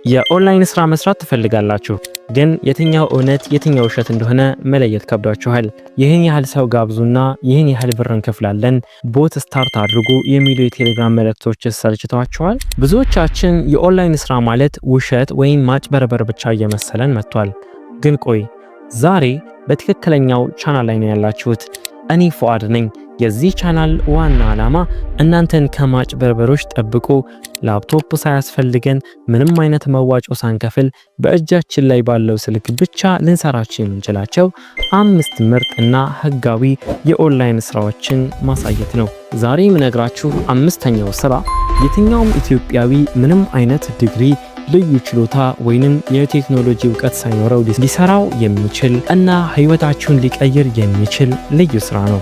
የኦንላይን ስራ መስራት ትፈልጋላችሁ፣ ግን የትኛው እውነት የትኛው ውሸት እንደሆነ መለየት ከብዷችኋል። ይህን ያህል ሰው ጋብዙና ይህን ያህል ብር እንከፍላለን፣ ቦት ስታርት አድርጉ የሚሉ የቴሌግራም መልእክቶች ሰልችተዋችኋል። ብዙዎቻችን የኦንላይን ስራ ማለት ውሸት ወይም ማጭበርበር ብቻ እየመሰለን መጥቷል። ግን ቆይ ዛሬ በትክክለኛው ቻናል ላይ ነው ያላችሁት። እኔ ፉአድ ነኝ። የዚህ ቻናል ዋና ዓላማ እናንተን ከማጭበርበሮች ጠብቆ ላፕቶፕ ሳያስፈልገን ምንም አይነት መዋጮ ሳንከፍል በእጃችን ላይ ባለው ስልክ ብቻ ልንሰራቸው የምንችላቸው 5 ምርጥና ህጋዊ የኦንላይን ስራዎችን ማሳየት ነው። ዛሬ የምነግራችሁ 5ኛው ስራ የትኛውም ኢትዮጵያዊ ምንም አይነት ዲግሪ ልዩ ችሎታ ወይንም የቴክኖሎጂ ዕውቀት ሳይኖረው ሊሰራው የሚችል እና ህይወታችሁን ሊቀይር የሚችል ልዩ ስራ ነው።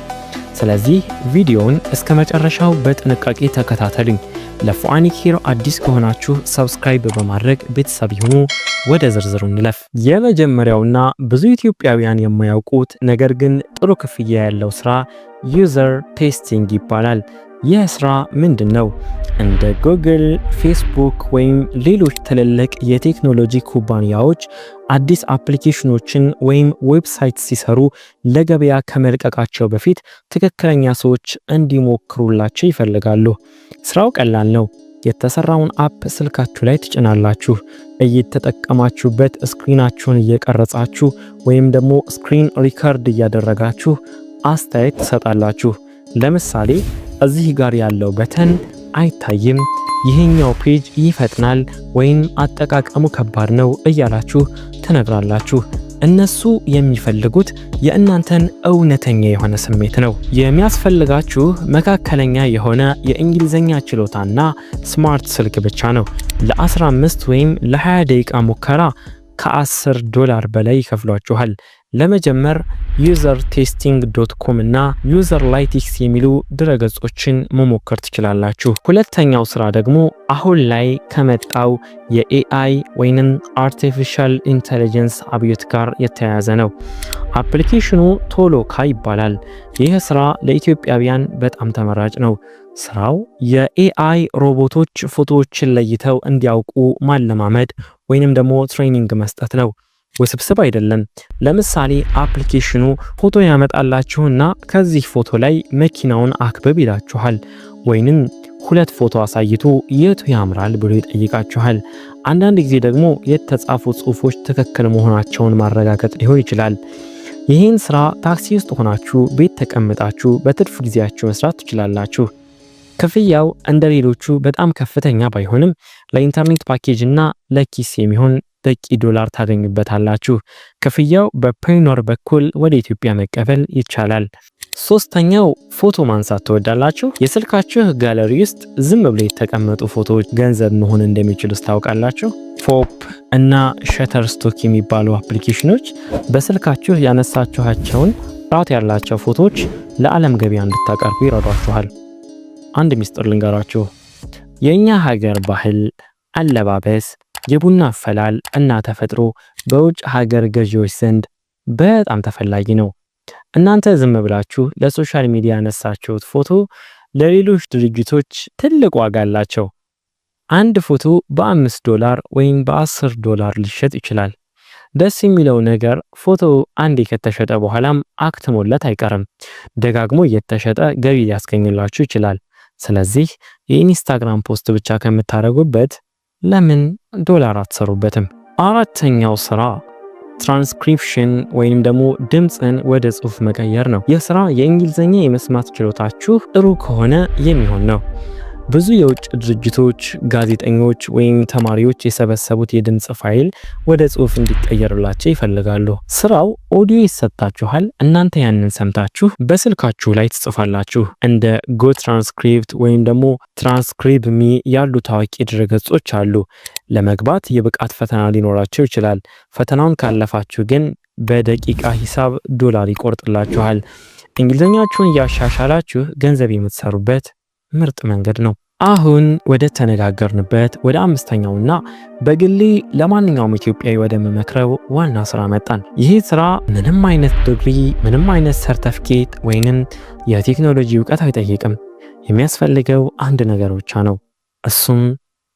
ስለዚህ ቪዲዮውን እስከ መጨረሻው በጥንቃቄ ተከታተሉኝ። ለፉአኒክ ሂሮ አዲስ ከሆናችሁ ሰብስክራይብ በማድረግ ቤተሰብ ይሁኑ። ወደ ዝርዝሩ እንለፍ። የመጀመሪያውና ብዙ ኢትዮጵያውያን የማያውቁት ነገር ግን ጥሩ ክፍያ ያለው ስራ ዩዘር ቴስቲንግ ይባላል። ይህ ስራ ምንድነው? እንደ ጉግል፣ ፌስቡክ ወይም ሌሎች ትልልቅ የቴክኖሎጂ ኩባንያዎች አዲስ አፕሊኬሽኖችን ወይም ዌብሳይት ሲሰሩ ለገበያ ከመልቀቃቸው በፊት ትክክለኛ ሰዎች እንዲሞክሩላቸው ይፈልጋሉ። ስራው ቀላል ነው። የተሰራውን አፕ ስልካችሁ ላይ ትጭናላችሁ። እየተጠቀማችሁበት ስክሪናችሁን እየቀረጻችሁ ወይም ደግሞ ስክሪን ሪከርድ እያደረጋችሁ አስተያየት ትሰጣላችሁ። ለምሳሌ እዚህ ጋር ያለው በተን አይታይም፣ ይሄኛው ፔጅ ይፈጥናል ወይም አጠቃቀሙ ከባድ ነው እያላችሁ ትነግራላችሁ። እነሱ የሚፈልጉት የእናንተን እውነተኛ የሆነ ስሜት ነው። የሚያስፈልጋችሁ መካከለኛ የሆነ የእንግሊዘኛ ችሎታና ስማርት ስልክ ብቻ ነው። ለ15 ወይም ለ20 ደቂቃ ሙከራ ከ$10 በላይ ይከፍሏችኋል። ለመጀመር usertesting.com እና userlytics የሚሉ ድረገጾችን መሞከር ትችላላችሁ። ሁለተኛው ስራ ደግሞ አሁን ላይ ከመጣው የኤአይ ወይንም አርቲፊሻል ኢንተለጀንስ አብዮት ጋር የተያያዘ ነው። አፕሊኬሽኑ ቶሎካ ይባላል። ይህ ስራ ለኢትዮጵያውያን በጣም ተመራጭ ነው። ስራው የኤአይ ሮቦቶች ፎቶዎችን ለይተው እንዲያውቁ ማለማመድ ወይንም ደግሞ ትሬኒንግ መስጠት ነው። ውስብስብ አይደለም። ለምሳሌ አፕሊኬሽኑ ፎቶ ያመጣላችሁና ከዚህ ፎቶ ላይ መኪናውን አክብብ ይላችኋል፣ ወይንም 2 ፎቶ አሳይቶ የቱ ያምራል ብሎ ይጠይቃችኋል። አንዳንድ ጊዜ ደግሞ የተጻፉ ጽሑፎች ትክክል መሆናቸውን ማረጋገጥ ሊሆን ይችላል። ይህን ስራ ታክሲ ውስጥ ሆናችሁ ቤት ተቀምጣችሁ በትርፍ ጊዜያችሁ መስራት ትችላላችሁ። ክፍያው እንደ ሌሎቹ በጣም ከፍተኛ ባይሆንም ለኢንተርኔት ፓኬጅ እና ለኪስ የሚሆን በቂ ዶላር ታገኙበታላችሁ። ክፍያው በፔይኖር በኩል ወደ ኢትዮጵያ መቀበል ይቻላል። ሶስተኛው ፎቶ ማንሳት ትወዳላችሁ? የስልካችሁ ጋለሪ ውስጥ ዝም ብለው የተቀመጡ ፎቶዎች ገንዘብ መሆን እንደሚችሉ ታውቃላችሁ? ፖፕ እና ሸተርስቶክ የሚባሉ አፕሊኬሽኖች በስልካችሁ ያነሳችኋቸውን ጥራት ያላቸው ፎቶዎች ለዓለም ገበያ እንድታቀርቡ ይረዷችኋል። አንድ ሚስጥር ልንገራችሁ። የኛ ሀገር ባህል፣ አለባበስ፣ የቡና አፈላል እና ተፈጥሮ በውጭ ሀገር ገዢዎች ዘንድ በጣም ተፈላጊ ነው። እናንተ ዝም ብላችሁ ለሶሻል ሚዲያ ያነሳችሁት ፎቶ ለሌሎች ድርጅቶች ትልቅ ዋጋ አላቸው። አንድ ፎቶ $5 ወይም $10 ሊሸጥ ይችላል። ደስ የሚለው ነገር ፎቶ አንዴ ከተሸጠ በኋላም አክትሞለት አይቀርም። ደጋግሞ እየተሸጠ ገቢ ሊያስገኝላችሁ ይችላል። ስለዚህ የኢንስታግራም ፖስት ብቻ ከምታደርጉበት ለምን ዶላር አትሰሩበትም? አራተኛው ስራ ትራንስክሪፕሽን ወይንም ደግሞ ድምፅን ወደ ጽሑፍ መቀየር ነው። ይህ ስራ የእንግሊዝኛ የመስማት ችሎታችሁ ጥሩ ከሆነ የሚሆን ነው። ብዙ የውጭ ድርጅቶች፣ ጋዜጠኞች ወይም ተማሪዎች የሰበሰቡት የድምፅ ፋይል ወደ ጽሑፍ እንዲቀየርላቸው ይፈልጋሉ። ስራው ኦዲዮ ይሰጣችኋል። እናንተ ያንን ሰምታችሁ በስልካችሁ ላይ ትጽፋላችሁ። እንደ ጎትራንስክሪፕት ወይም ደግሞ ትራንስክሪብሚ ያሉ ታዋቂ ድረገጾች አሉ። ለመግባት የብቃት ፈተና ሊኖራቸው ይችላል። ፈተናውን ካለፋችሁ ግን በደቂቃ ሂሳብ ዶላር ይቆርጥላችኋል። እንግሊዝኛችሁን እያሻሻላችሁ ገንዘብ የምትሰሩበት ምርጥ መንገድ ነው። አሁን ወደ ተነጋገርንበት ወደ 5ኛውና በግሌ ለማንኛውም ኢትዮጵያዊ ወደ መመክረው ዋና ስራ መጣን። ይህ ስራ ምንም አይነት ዲግሪ፣ ምንም አይነት ሰርተፊኬት ወይንም የቴክኖሎጂ ዕውቀት አይጠይቅም። የሚያስፈልገው አንድ ነገር ብቻ ነው። እሱም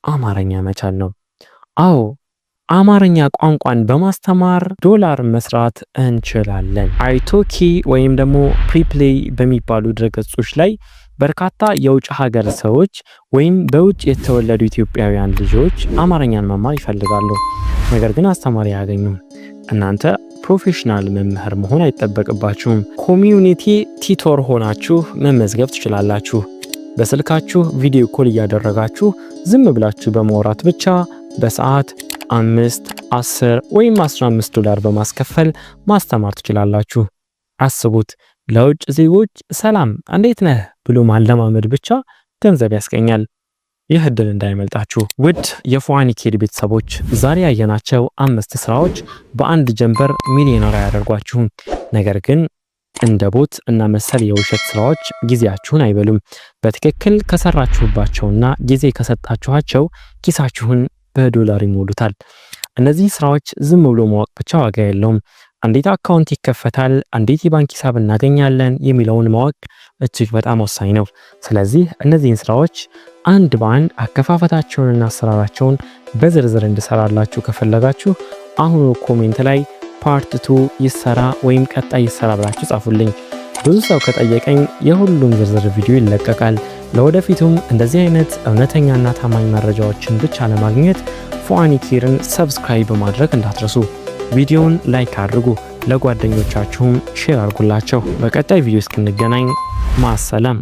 አማርኛ መቻል ነው። አዎ አማርኛ ቋንቋን በማስተማር ዶላር መስራት እንችላለን። አይቶኪ ወይም ደግሞ ፕሪፕሌይ በሚባሉ ድረገጾች ላይ በርካታ የውጭ ሀገር ሰዎች ወይም በውጭ የተወለዱ ኢትዮጵያውያን ልጆች አማርኛን መማር ይፈልጋሉ። ነገር ግን አስተማሪ አያገኙም። እናንተ ፕሮፌሽናል መምህር መሆን አይጠበቅባችሁም። ኮሚዩኒቲ ቲቶር ሆናችሁ መመዝገብ ትችላላችሁ። በስልካችሁ ቪዲዮ ኮል እያደረጋችሁ ዝም ብላችሁ በማውራት ብቻ በሰዓት 5፣ 10 ወይም 15 ዶላር በማስከፈል ማስተማር ትችላላችሁ። አስቡት፣ ለውጭ ዜጎች ሰላም እንዴት ነህ ብሎ ማለማመድ ብቻ ገንዘብ ያስገኛል። ይህ እድል እንዳይመልጣችሁ። ውድ የፉአኒኬድ ቤተሰቦች ዛሬ ያየናቸው 5 ስራዎች በአንድ ጀንበር ሚሊዮነር አያደርጓችሁም። ነገር ግን እንደ ቦት እና መሰል የውሸት ስራዎች ጊዜያችሁን አይበሉም። በትክክል ከሰራችሁባቸውና ጊዜ ከሰጣችኋቸው ኪሳችሁን በዶላር ይሞሉታል። እነዚህ ስራዎች ዝም ብሎ ማወቅ ብቻ ዋጋ የለውም። እንዴት አካውንት ይከፈታል፣ እንዴት የባንክ ሂሳብ እናገኛለን የሚለውን ማወቅ እጅግ በጣም ወሳኝ ነው። ስለዚህ እነዚህን ስራዎች አንድ በአንድ አከፋፈታቸውንና አሰራራቸውን በዝርዝር እንድሰራላችሁ ከፈለጋችሁ አሁኑ ኮሜንት ላይ ፓርት 2 ይሰራ ወይም ቀጣይ ይሰራ ብላችሁ ጻፉልኝ። ብዙ ሰው ከጠየቀኝ የሁሉም ዝርዝር ቪዲዮ ይለቀቃል። ለወደፊቱም እንደዚህ አይነት እውነተኛና ታማኝ መረጃዎችን ብቻ ለማግኘት ፉአኒኬርን ሰብስክራይብ በማድረግ እንዳትረሱ። ቪዲዮውን ላይክ አድርጉ፣ ለጓደኞቻችሁም ሼር አድርጉላቸው። በቀጣይ ቪዲዮ እስክንገናኝ ማሰላም።